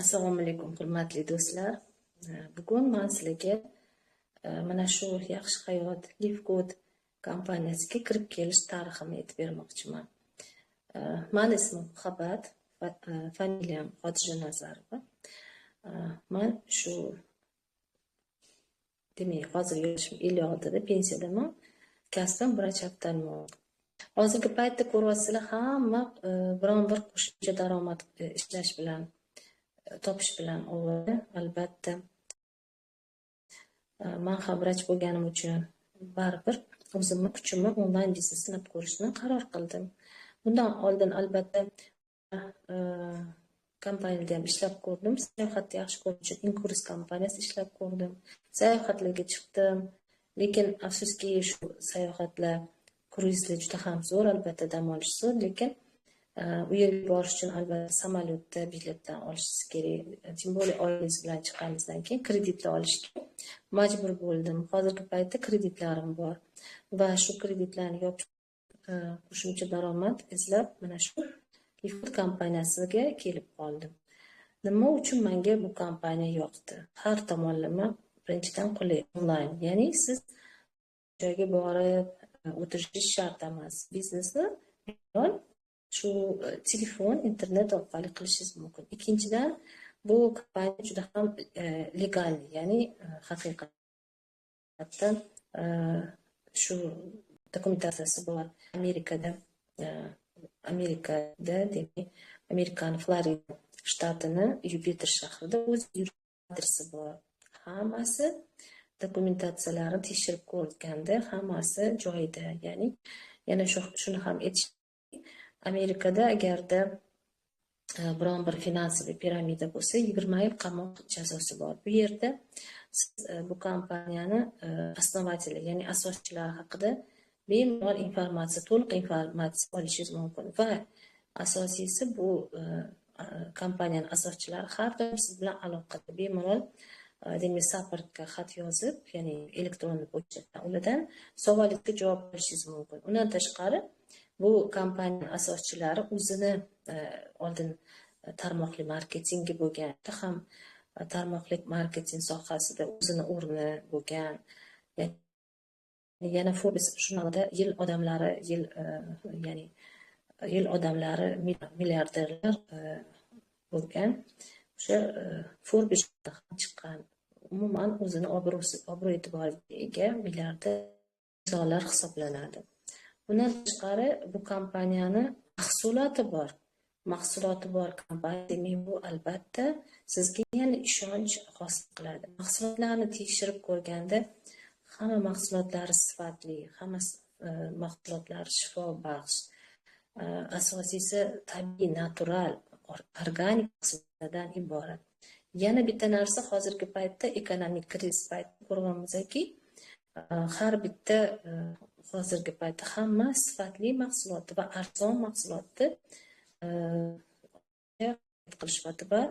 Assalomu alaykum, hurmatli do'stlar. Bugun men sizlarga mana shu yaxshi hayot Live kompaniyasiga kirib kelish tarixini aytib bermoqchiman. Meni ismim Muhabbat, familiyam Hojijonazarova. Men shu demak, hozir yoshim 56 da pensiyadaman. Kasbim vrach oftalmolog. Hozirgi paytda ko'ryapsizlar, hamma biron bir qo'shimcha daromad ishlash bilan topish bilan ovora. Albatta men ham vrach bo'lganim uchun baribir o'zimni kuchimni onlayn biznes sinab ko'rishni qaror qildim. Bundan oldin albatta kompaniyada ham ishlab ko'rdim. Sayohatni yaxshi ko'rish uchun Inkurus kompaniyasida ishlab ko'rdim. Sayohatlarga chiqdim. Lekin afsuski shu sayohatlar kruizlar juda ham zo'r, albatta dam olish zo'r, lekin u yerga borish uchun albatta samolyotda biletdan olishingiz kerak. Tim bo'li oilangiz bilan chiqqaningizdan keyin kreditlar olishga majbur bo'ldim. Hozirgi paytda kreditlarim bor va shu kreditlarni yopish qo'shimcha daromad izlab mana shu Live kompaniyasiga kelib qoldim. Nima uchun menga bu kompaniya yoqdi? Har tomonlama birinchidan qulay, onlayn. Ya'ni siz joyga borib o'tirishingiz shart emas. Biznesni shu telefon, internet orqali qilishingiz mumkin. Ikkinchidan, bu kompaniya juda ham legal, ya'ni haqiqatdan shu dokumentatsiyasi bor. Amerikada, demak, Amerikaning Florida shtatini Yupiter shahrida o'z adresi bor. Hammasi dokumentatsiyalarini tekshirib ko'rganda hammasi joyida. Ya'ni yana shuni ham aytish, Amerikada agarda biron bir finansiy piramida bo'lsa, 20 yil qamoq jazosi bor. Bu yerda siz bu kompaniyani основатели, ya'ni asoschilari haqida bemalol informatsiya, to'liq informatsiya olishingiz mumkin. Va asosiysi, bu kompaniyaning asoschilari har doim siz bilan aloqada. Bemalol demak, supportga xat yozib, ya'ni elektron pochtadan ulardan savolingizga javob olishingiz mumkin. Undan tashqari, bu kompaniyaning asoschilari o'zini oldin tarmoqli marketingi bo'lgan, ham tarmoqli marketing sohasida o'zini o'rni bo'lgan. Yana Forbes jurnalida yil odamlari, ya'ni yil odamlari milliarderlar bo'lgan. O'sha Forbes chiqqan. Umuman o'zini obro' e'tiboriga ega milliarderlar hisoblanadi. Bundan tashqari, bu kompaniyani mahsuloti bor kompaniya. Demak, bu albatta sizga yana ishonch hosil qiladi. Mahsulotlarni tekshirib ko'rganda hamma mahsulotlari sifatli, hamma mahsulotlari shifobaxsh. Asosiysi tabiiy, natural, organik mahsulotlardan iborat. Yana bitta narsa, hozirgi paytda ekonomik krizis paytida ko'rganmizki, har bitta hozirgi paytda hamma sifatli mahsulotni va arzon mahsulotni qilishyapti va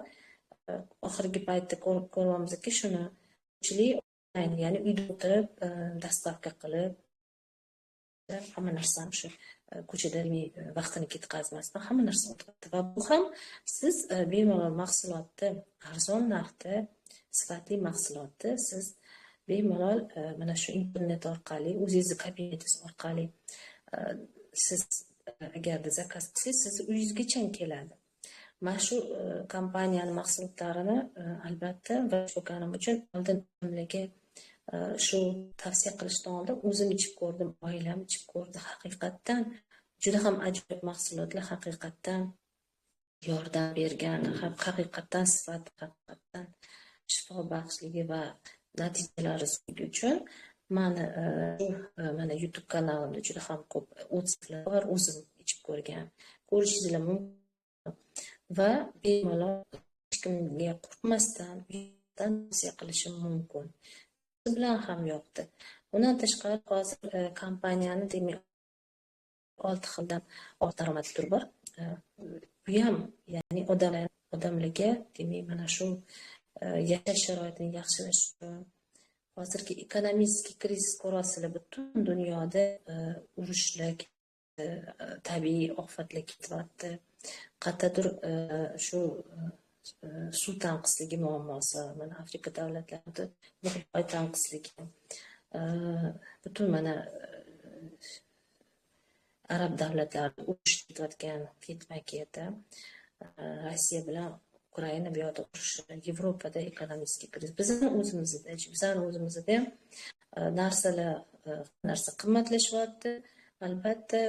oxirgi paytda ko'ryapmizki, shuni ya'ni uyda o'tirib dastavka qilib hamma narsani shu ko'chada vaqtini ketkazmasdan hamma narsa o'tadi. Va bu ham siz bemalol mahsulotni, arzon narxda sifatli mahsulotni siz bemalol mana shu internet orqali, o'zingizni kabinetingiz orqali siz agarda zakaz qilsangiz, siz uyingizgacha keladi. Mana shu kompaniyaning mahsulotlarini albatta vrach bo'lganim uchun oldin hammaga shu tavsiya qilishdan oldin o'zim ichib ko'rdim, oilam ichib ko'rdi. Haqiqatdan juda ham ajoyib mahsulotlar, haqiqatdan yordam bergan, haqiqatdan sifat, haqiqatdan shifo baxshligi va natijalari uchun mana YouTube kanalimda juda ham ko'p otizlar bor, o'zim ichib ko'rgan. Ko'rishingiz mumkin va bemalol hech kimga qo'rqmasdan tavsiya qilishim mumkin. Bilan ham yoqdi. Bundan tashqari, hozir kompaniyani demak 6 xildan daromad turi bor. Bu ham ya'ni odamlarga demak mana shu yashash sharoitini yaxshilash uchun hozirgi ekonomik krizis ko'rasizlar, butun dunyoda urushlar, tabiiy ofatlar ketyapti. Qayerdadir shu suv tanqisligi muammosi, mana Afrika davlatlarida oy tanqisligi, butun mana arab davlatlari urush ketayotgan ketma-ket, Rossiya bilan Ukraina bu yoqda urushi, Yevropada ekonomik kriz, bizning o'zimizda ham narsa qimmatlashyapti. Albatta,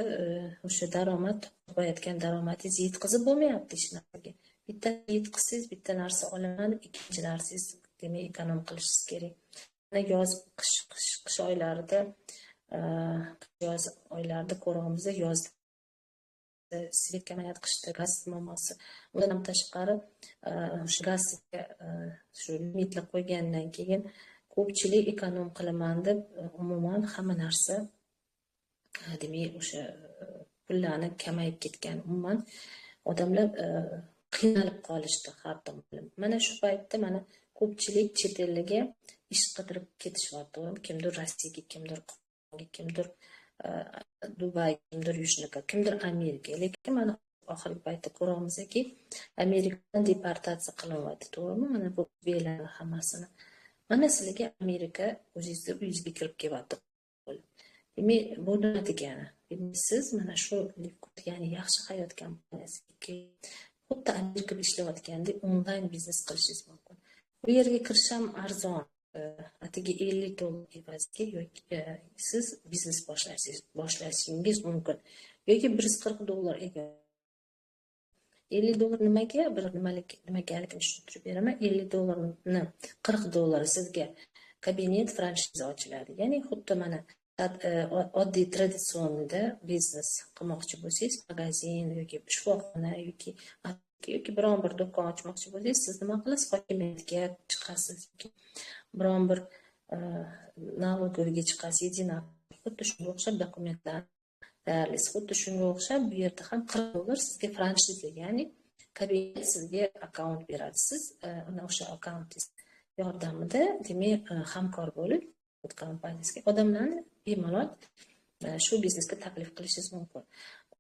o'sha daromad topayotgan daromadingiz yetkazib bo'lmayapti hech narsaga. Bitta yetkazsangiz, bitta narsa olaman, ikkinchi narsangiz demak ekonom qilishingiz kerak. Yoz, qish oylarida ko'ramiz, yozda svet kamayadi, qishda gaz muammosi. Undan ham tashqari shu gazga shu limitlar qo'ygandan keyin ko'pchilik ekonom qilaman deb umuman hamma narsa demak o'sha pullarni kamayib ketgan. Umuman odamlar qiynalib qolishdi har tomonlama. Mana shu paytda mana ko'pchilik chet elga ish qidirib ketishyapti. Kimdir Rossiyaga, kimdir Qo'qonga, kimdir Dubay, kimdir Yushnika, kimdir Amerika. Lekin mana oxirgi paytda ko'ramizki, Amerikadan deportatsiya qilinyapti, to'g'rimi? Mana bu belarni hammasini. Mana sizlarga Amerika o'zingizga uyingizga kirib kelyapti. Demak, bu nima degani? Siz mana shu ya'ni yaxshi hayot kompaniyasiga xuddi Amerikada ishlayotgandek onlayn biznes qilishingiz mumkin. Bu yerga kirish ham arzon. Atigi $50 evaziga yoki siz biznes boshlashingiz mumkin. Yoki $140 ega. $50 nimaga? Nimagaligini tushuntirib beraman. $50ni $40 sizga kabinet franshiza ochiladi. Ya'ni xuddi mana oddiy traditsionda biznes qilmoqchi bo'lsangiz, magazin yoki shifoxona yoki biron bir do'kon ochmoqchi bo'lsangiz, siz nima qilasiz? Hokimiyatga chiqasiz yoki biron bir налоговыйga chiqasiz, xuddi shunga o'xshab dokumentlar tayyorlaysiz. Xuddi shunga o'xshab bu yerda ham $40 sizga franshiza, ya'ni kabinet sizga akkaunt beradi. Siz ana o'sha akkauntingiz yordamida demak hamkor bo'lib kompaniyasiga odamlarni bemalol shu biznesga taklif qilishingiz mumkin.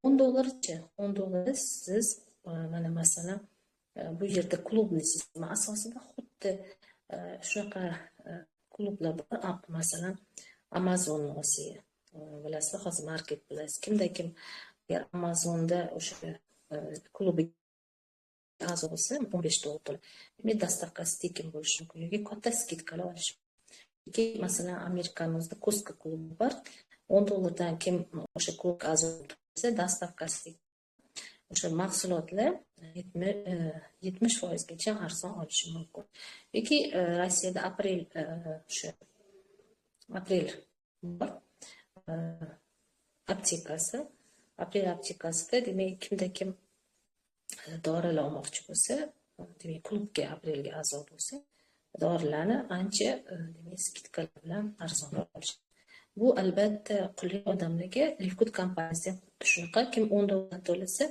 $10-chi? $10 siz mana masalan bu yerda klubli sistema asosida xuddi shunaqa klublar bor. Masalan Amazon olsak, bilasizlar, hozir marketplace kim Amazonda o'sha klubi a'zo bo'lsa $15. Demak, dastavkasi tekin bo'lishi mumkin yoki katta skidkalar olish. Masalan, Amerikamizda Costco klubi bor. $10 kim o'sha klubga a'zo bo'lsa, dastavkasi o'sha mahsulotlar 70% gacha arzon olishi mumkin. Yoki Rossiyada aprel bor. aptekasida demak kim dorilar olmoqchi bo'lsa, demak klubga aprelga a'zo bo'lsa, dorilarni ancha demak skidkalar bilan arzonroq olish. Bu albatta qulli odamlarga Liquid kompaniyasi ham xuddi shunaqa. Kim $10 to'lasa,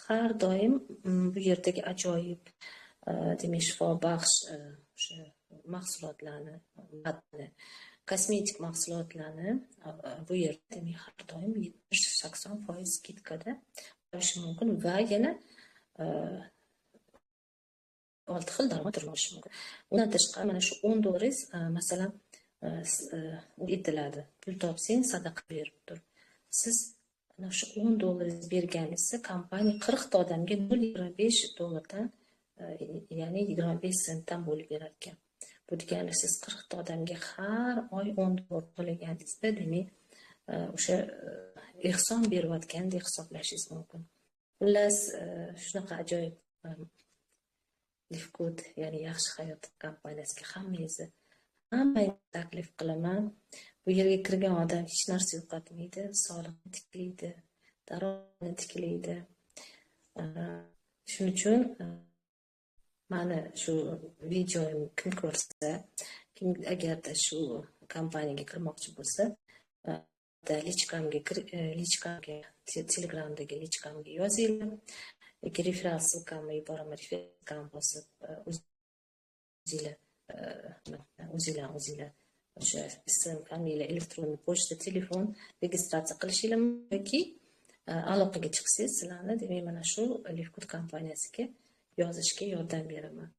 har doim bu yerdagi ajoyib demak shifobaxsh o'sha mahsulotlarni, kosmetik mahsulotlarni bu yerda demak har doim 70-80% skidkada olish mumkin va yana 6 xil daromad turi olish mumkin. Undan tashqari mana shu $10 masalan aytiladi. Pul topsang sadaqa berib tur. Siz ana shu $10 berganingizda kompaniya 40 ta odamga $0.25 dan ya'ni 25 sentdan bo'lib berar ekan. Bu degani siz 40 ta odamga har oy $10 to'laganingizda demak o'sha ehson berayotgandek hisoblashingiz mumkin. Xullas, shunaqa ajoyib Liquid, ya'ni yaxshi hayot kompaniyasiga hammangizni taklif qilaman. Bu yerga kirgan odam hech narsa yo'qotmaydi, sog'liqni tiklaydi, daromadni tiklaydi. Shuning uchun mana shu videoyimni kim ko'rsa, kim agarda shu kompaniyaga kirmoqchi bo'lsa, lichkamga Telegramdagi lichkamga yozinglar. Yoki referral ссылкамni yuboraman, referral bosib o'zinglar o'sha ism, familiya, elektron pochta, telefon registratsiya qilishinglar yoki aloqaga chiqsangiz, sizlarni demak mana shu Liquid kompaniyasiga yozishga yordam beraman.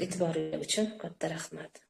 E'tiboringiz uchun katta rahmat.